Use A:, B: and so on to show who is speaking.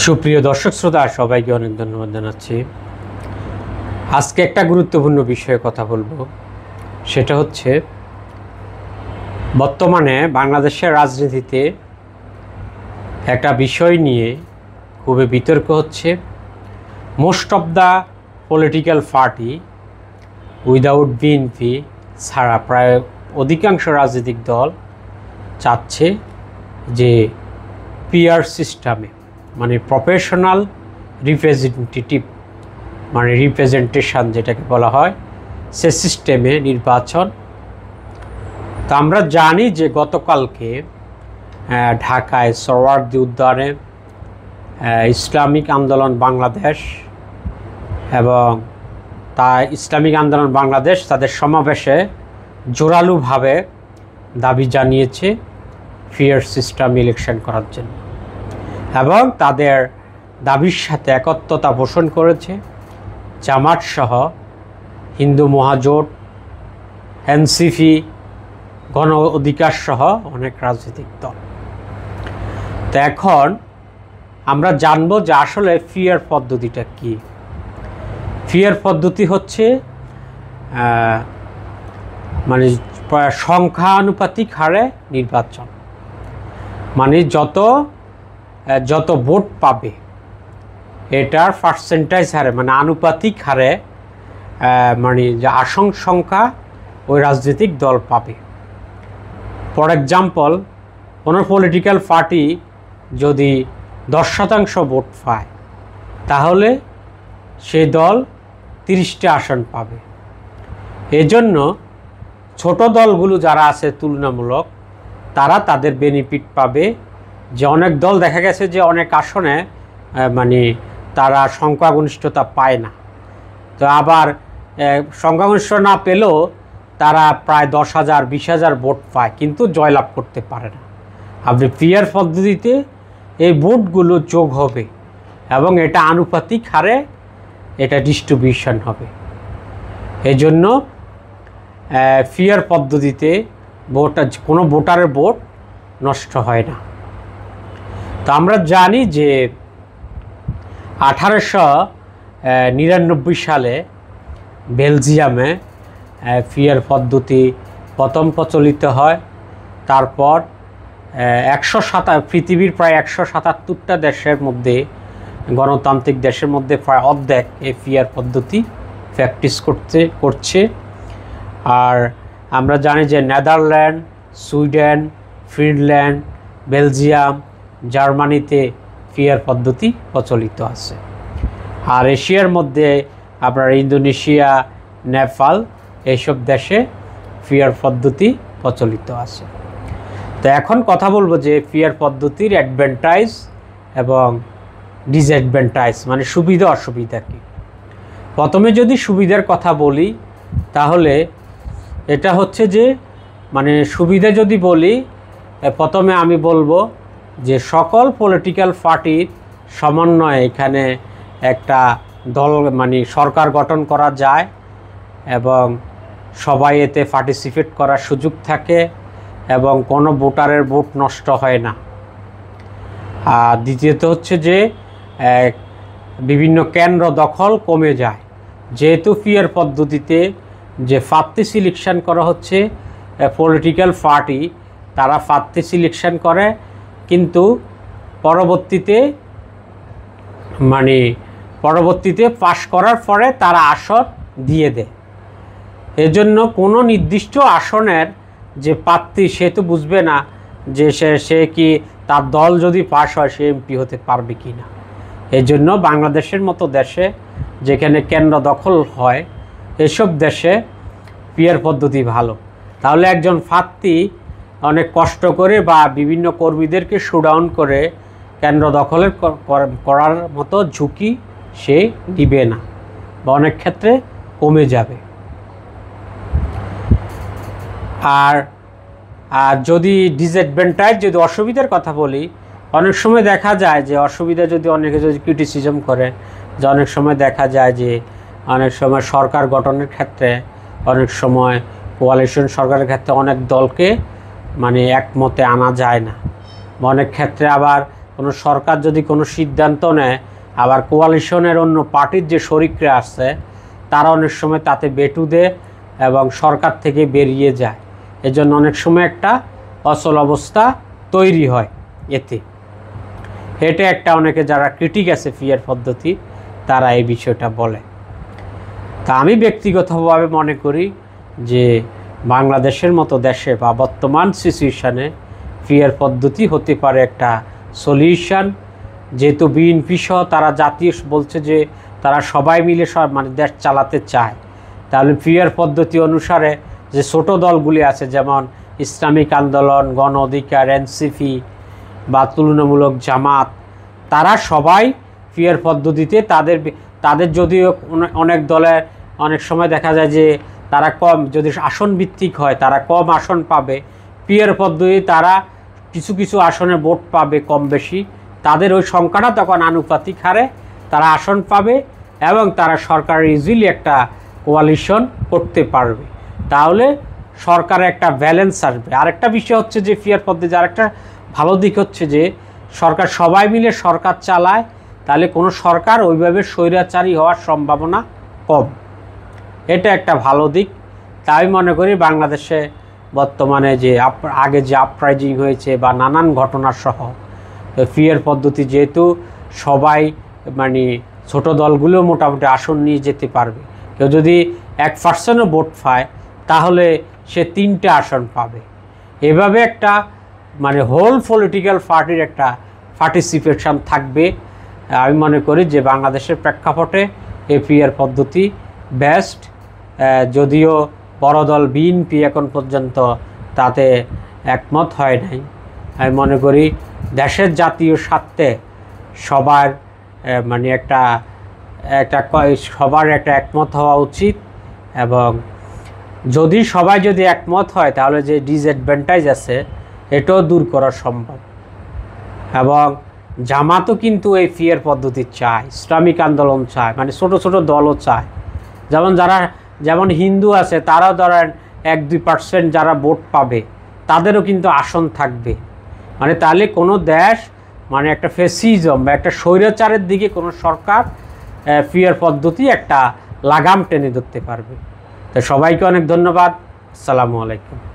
A: সুপ্রিয় দর্শক শ্রোতা সবাইকে অনেক ধন্যবাদ জানাচ্ছি। আজকে একটা গুরুত্বপূর্ণ বিষয়ে কথা বলবো, সেটা হচ্ছে বর্তমানে বাংলাদেশের রাজনীতিতে একটা বিষয় নিয়ে খুবই বিতর্ক হচ্ছে। Most of the political party without BNP ছাড়া প্রায় অধিকাংশ রাজনৈতিক দল চাচ্ছে যে পিআর সিস্টেমে, মানে প্রফেশনাল রিপ্রেজেন্টেটিভ, মানে রিপ্রেজেন্টেশন যেটাকে বলা হয়, সে সিস্টেমে নির্বাচন। তো আমরা জানি যে গতকালকে ঢাকায় সোহরাওয়ার্দী উদ্যানে ইসলামিক আন্দোলন বাংলাদেশ এবং ইসলামিক আন্দোলন বাংলাদেশ তাদের সমাবেশে জোরালোভাবে দাবি জানিয়েছে ফেয়ার সিস্টেম ইলেকশন করার জন্য, এবং তাদের দাবির সাথে একত্রতা পোষণ করেছে জামাত সহ হিন্দু মহাজোট, এনসিপি, গণ অধিকার সহ অনেক রাজনৈতিক দল। তো এখন আমরা জানব যে আসলে ফেয়ার পদ্ধতিটা কি। ফেয়ার পদ্ধতি হচ্ছে মানে সংখ্যানুপাতিক হারে নির্বাচন, মানে যত ভোট পাবে এটার পার্সেন্টেজ হারে, মানে আনুপাতিক হারে, মানে যে আসন সংখ্যা ওই রাজনৈতিক দল পাবে। ফর এক্সাম্পল, কোনো পলিটিক্যাল পার্টি যদি 10% ভোট পায় তাহলে সেই দল 30টা আসন পাবে। এজন্য ছোট দলগুলো যারা আছে তুলনামূলক, তারা তাদের বেনিফিট পাবে। যে অনেক দল দেখা গেছে যে অনেক আসনে মানে তারা সংখ্যাগরিষ্ঠতা পায় না, তো আবার সংখ্যাগরিষ্ঠ না পেলেও তারা প্রায় 10,000 20,000 ভোট পায়, কিন্তু জয়লাভ করতে পারে না। আপনি ফেয়ার পদ্ধতিতে এই ভোটগুলো যোগ হবে এবং এটা আনুপাতিক হারে এটা ডিস্ট্রিবিউশন হবে। এই জন্য ফেয়ার পদ্ধতিতে কোনো ভোটারের ভোট নষ্ট হয় না। তো আমরা জানি যে 1899 সালে বেলজিয়ামে ফেয়ার পদ্ধতি প্রথম প্রচলিত হয়। তারপর পৃথিবীর প্রায় 177টা দেশের মধ্যে, গণতান্ত্রিক দেশের মধ্যে প্রায় অর্ধেক এই ফেয়ার পদ্ধতি প্র্যাকটিস করছে। আর আমরা জানি যে নেদারল্যান্ড, সুইডেন, ফিনল্যান্ড, বেলজিয়াম, জার্মানিতে ফেয়ার পদ্ধতি প্রচলিত আছে। আর এশিয়ার মধ্যে আপনার ইন্দোনেশিয়া, নেপাল, এইসব দেশে ফেয়ার পদ্ধতি প্রচলিত আছে। তো এখন কথা বলবো যে ফেয়ার পদ্ধতির অ্যাডভান্টেজ এবং ডিসঅ্যাডভান্টেজ, মানে সুবিধা অসুবিধা কী। প্রথমে যদি সুবিধার কথা বলি তাহলে এটা হচ্ছে যে, মানে সুবিধা যদি বলি, প্রথমে আমি বলবো যে সকল পলিটিক্যাল পার্টির সমন্বয়ে এখানে একটা দল, মানে সরকার গঠন করা যায় এবং সবাই এতে পার্টিসিপেট করার সুযোগ থাকে এবং কোনো ভোটারের ভোট নষ্ট হয় না। আর দ্বিতীয়ত হচ্ছে যে বিভিন্ন কেন্দ্র দখল কমে যায়, যেহেতু ফেয়ার পদ্ধতিতে যে প্রার্থী সিলেকশন করা হচ্ছে, পলিটিক্যাল পার্টি তারা প্রার্থী সিলেকশন করে, কিন্তু পরবর্তীতে পাশ করার পরে তারা আসন দিয়ে দেয়। এজন্য কোনো নির্দিষ্ট আসনের যে প্রার্থী সে তো বুঝবে না যে সে কি তার দল যদি পাশ হয় সে এমপি হতে পারবে কি না। এই জন্য বাংলাদেশের মতো দেশে যেখানে কেন্দ্র দখল হয়, এসব দেশে পিআর পদ্ধতি ভালো। তাহলে একজন প্রার্থী অনেক কষ্ট করে বা বিভিন্ন কর্মীদেরকে শোডাউন করে কেন্দ্র দখলের করার মতো ঝুঁকি সে নিবে না, বা অনেক ক্ষেত্রে কমে যাবে। আর যদি ডিসঅ্যাডভান্টেজ, যদি অসুবিধার কথা বলি, অনেক সময় দেখা যায় যে অসুবিধা যদি অনেকে যদি ক্রিটিসিজম করে, যে অনেক সময় দেখা যায় যে অনেক সময় সরকার গঠনের ক্ষেত্রে, অনেক সময় কোয়ালিশন সরকারের ক্ষেত্রে অনেক দলকে মানে একমতে আনা যায় না। অনেক ক্ষেত্রে আবার কোনো সরকার যদি কোনো সিদ্ধান্ত নেয়, আবার কোয়ালিশনের অন্য পার্টির যে শরিকরা আছে তারা অনেক সময় তাতে বেটু দেয় এবং সরকার থেকে বেরিয়ে যায়। এজন্য অনেক সময় একটা অচল অবস্থা তৈরি হয় এতে। এটা একটা অনেকে যারা ক্রিটিক আছে পিআর পদ্ধতি তারা এই বিষয়টা বলে। তা আমি ব্যক্তিগতভাবে মনে করি যে বাংলাদেশের মতো দেশে বা বর্তমান সিচুয়েশানে পিআর পদ্ধতি হতে পারে একটা সলিউশন। যেহেতু বিএনপি সহ তারা জাতীয় বলছে যে তারা সবাই মিলে মানে দেশ চালাতে চায়, তাহলে পিআর পদ্ধতি অনুসারে যে ছোট দলগুলি আছে যেমন ইসলামিক আন্দোলন, গণ অধিকার, এনসিপি বা তুলনামূলক জামাত, তারা সবাই পিআর পদ্ধতিতে তাদের যদিও অনেক দলের অনেক সময় দেখা যায় যে তারা কম, যদি আসন ভিত্তিক হয় তারা কম আসন পাবে, পিআর পদ্ধতি তারা কিছু কিছু আসনে ভোট পাবে কম বেশি, তাদের ওই সংখ্যাটা তখন আনুপাতিক হারে তারা আসন পাবে এবং তারা সরকারের ইজিলি একটা কোয়ালিশন করতে পারবে। তাহলে সরকারের একটা ব্যালেন্স আসবে। আরেকটা বিষয় হচ্ছে যে পিআর পদ্ধতি আরেকটা ভালো দিক হচ্ছে যে সরকার সবাই মিলে সরকার চালায়, তাহলে কোনো সরকার ওইভাবে স্বৈরাচারী হওয়ার সম্ভাবনা কম। এটা একটা ভালো দিক। তাই মনে করি বাংলাদেশে বর্তমানে যে আগে যে আপরাইজিং হয়েছে বা নানান ঘটনাসহ পিআর পদ্ধতি যেহেতু সবাই মানে ছোট দলগুলো মোটামুটি আসন নিয়ে যেতে পারবে, কেউ যদি 1% ভোট পায় তাহলে সে 3টে আসন পাবে। এভাবে একটা মানে হোল পলিটিক্যাল পার্টির একটা পার্টিসিপেশন থাকবে। আমি মনে করি যে বাংলাদেশের প্রেক্ষাপটে এই পিআর পদ্ধতি বেস্ট। যদিও বড় দল বিএনপি এখন পর্যন্ত তাতে একমত হয় নাই। আমি মনে করি দেশের জাতীয় স্বার্থে সবার মানে সবার একটা একমত হওয়া উচিত, এবং যদি সবাই যদি একমত হয় তাহলে যে ডিসঅ্যাডভান্টেজ আছে এটাও দূর করা সম্ভব। এবং জামাতও কিন্তু এই পিআর পদ্ধতি চায়, ইসলামিক আন্দোলন চায়, মানে ছোট ছোট দলও চায়। যেমন হিন্দু আছে তারাও ধরেন 1-2% যারা ভোট পাবে তাদেরও কিন্তু আসন থাকবে। মানে তাহলে কোনো দেশ মানে একটা ফ্যাসিজম বা একটা স্বৈরাচারের দিকে কোনো সরকার পিআর পদ্ধতি একটা লাগাম টেনে ধরতে পারবে। তো সবাইকে অনেক ধন্যবাদ। আসসালামু আলাইকুম।